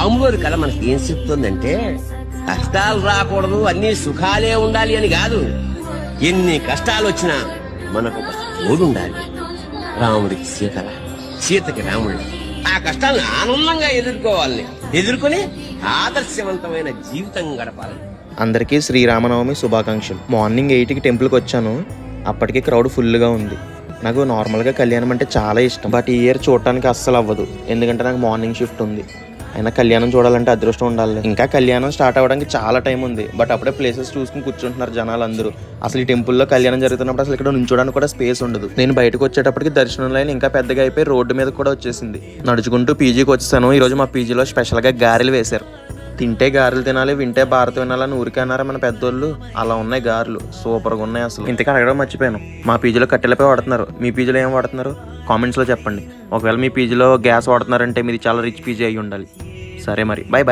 రాములోని కథ మనకి ఏం చెప్తుందంటే కష్టాలు రాకూడదు, అన్ని సుఖాలే ఉండాలి అని కాదు. ఎన్ని కష్టాలు వచ్చినా మనకు ఒక తోడు ఉండాలి. రాముడికి సీత, సీతకి రాముడు. ఆ కష్టాలను ఆనందంగా ఎదుర్కొని ఆదర్శవంతమైన జీవితం గడపాలి. అందరికీ శ్రీరామనవమి శుభాకాంక్షలు. మార్నింగ్ 8కి టెంపుల్కి వచ్చాను. అప్పటికి క్రౌడ్ ఫుల్గా ఉంది. నాకు నార్మల్గా కళ్యాణం అంటే చాలా ఇష్టం, బట్ ఈ ఇయర్ చూడటానికి అస్సలు అవ్వదు. ఎందుకంటే నాకు మార్నింగ్ షిఫ్ట్ ఉంది. అయినా కళ్యాణం చూడాలంటే అదృష్టం ఉండాలి. ఇంకా కళ్యాణం స్టార్ట్ అవ్వడానికి చాలా టైం ఉంది, బట్ అప్పుడే ప్లేసెస్ చూసుకుని కూర్చుంటున్నారు జనాలు అందరూ. అసలు ఈ టెంపుల్లో కళ్యాణం జరుగుతున్నప్పుడు అసలు ఇక్కడ నుంచోడానికి కూడా స్పేస్ ఉండదు. నేను బయటకు వచ్చేటప్పటికి దర్శనం లైన్ ఇంకా పెద్దగా అయిపోయి రోడ్డు మీద కూడా వచ్చేసింది. నడుచుకుంటూ పీజీకి వచ్చేసాను. ఈరోజు మా పీజీలో స్పెషల్గా గారెలు వేశారు. తింటే గారెలు తినాలి, వింటే భారత వినాలని ఊరికే అన్నారా మన పెద్దోళ్ళు. అలా ఉన్నాయి గారెలు, సూపర్గా ఉన్నాయి. అసలు ఇంతకీ అడగడం మర్చిపోయాను, మా పీజీలో కట్టెలపై వాడుతున్నారు. మీ పీజీలో ఏం వాడుతున్నారు కామెంట్స్లో చెప్పండి. ఒకవేళ మీ పీజీలో గ్యాస్ వాడుతున్నారంటే మీది చాలా రిచ్ పీజీ అయి ఉండాలి. సరే మరి, బాయ్ బాయ్.